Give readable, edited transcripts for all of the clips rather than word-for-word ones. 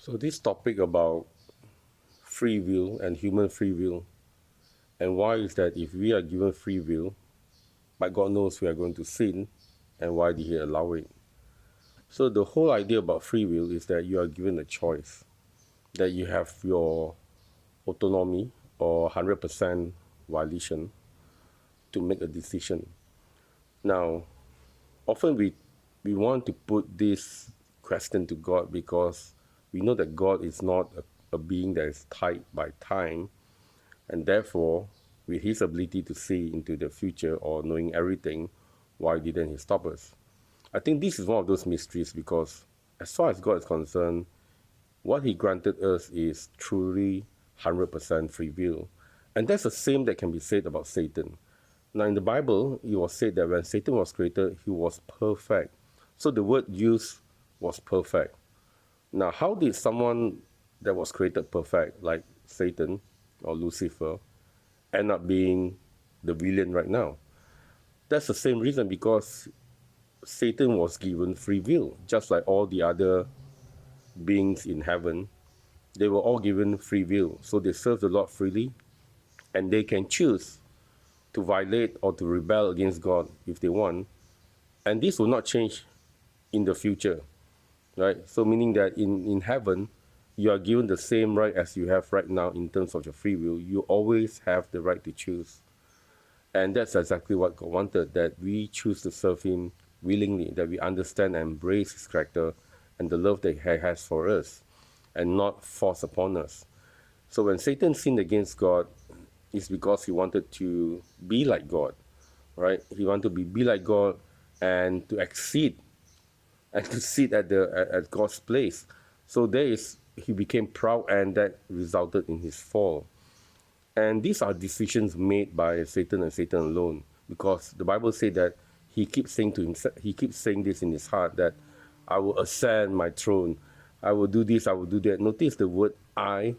So this topic about free will and human free will, and why is that if we are given free will, but God knows we are going to sin, and why did He allow it? So the whole idea about free will is that you are given a choice, that you have your autonomy or 100% volition to make a decision. Now, often we want to put this question to God because we know that God is not a being that is tied by time, and therefore, with His ability to see into the future or knowing everything, why didn't He stop us? I think this is one of those mysteries because, as far as God is concerned, what He granted us is truly 100% free will. And that's the same that can be said about Satan. Now, in the Bible, it was said that when Satan was created, he was perfect. So the word used was perfect. Now, how did someone that was created perfect, like Satan or Lucifer, end up being the villain right now? That's the same reason, because Satan was given free will, just like all the other beings in heaven. They were all given free will, so they serve the Lord freely, and they can choose to violate or to rebel against God if they want. And this will not change in the future, right? So meaning that in heaven, you are given the same right as you have right now in terms of your free will. You always have the right to choose. And that's exactly what God wanted, that we choose to serve Him willingly, that we understand and embrace His character and the love that He has for us, and not force upon us. So when Satan sinned against God, it's because he wanted to be like God, right? He wanted to be like God and to exceed and to sit at God's place. So he became proud, and that resulted in his fall. And these are decisions made by Satan and Satan alone, because the Bible says that he keeps saying to himself, he keeps saying this in his heart, that I will ascend my throne, I will do this, I will do that. Notice the word I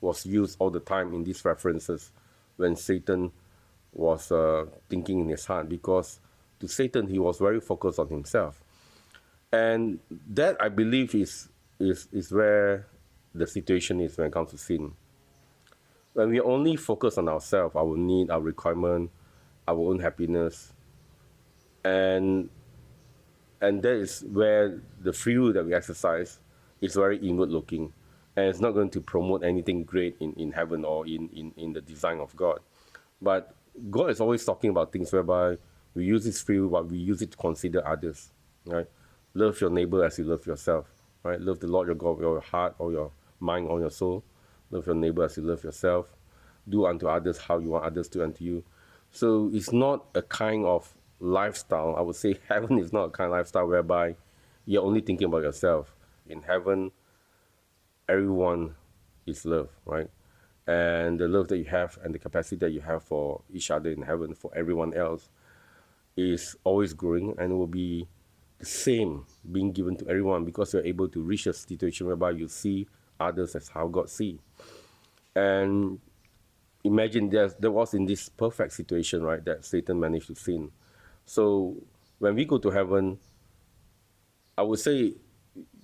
was used all the time in these references when Satan was thinking in his heart, because to Satan he was very focused on himself. And that, I believe, is where the situation is when it comes to sin. When we only focus on ourselves, our need, our requirement, our own happiness, and that is where the free will that we exercise is very inward looking, and it's not going to promote anything great in heaven or in the design of God. But God is always talking about things whereby we use this free will, but we use it to consider others, right? Love your neighbor as you love yourself, right? Love the Lord your God with your heart or your mind or your soul. Love your neighbor as you love yourself. Do unto others how you want others to do unto you. So it's not a kind of lifestyle. I would say heaven is not a kind of lifestyle whereby you're only thinking about yourself. In heaven, everyone is love, right? And the love that you have and the capacity that you have for each other in heaven, for everyone else, is always growing, and will be the same being given to everyone, because you're able to reach a situation whereby you see others as how God sees. And imagine there was in this perfect situation, right, that Satan managed to sin. So when we go to heaven, I would say,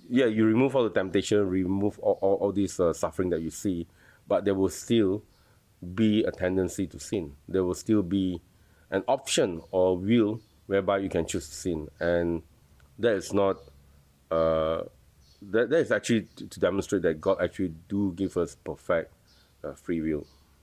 yeah, you remove all the temptation, remove all this suffering that you see, but there will still be a tendency to sin. There will still be an option or will whereby you can choose to sin. And that is not, that is actually to demonstrate that God actually do give us perfect free will.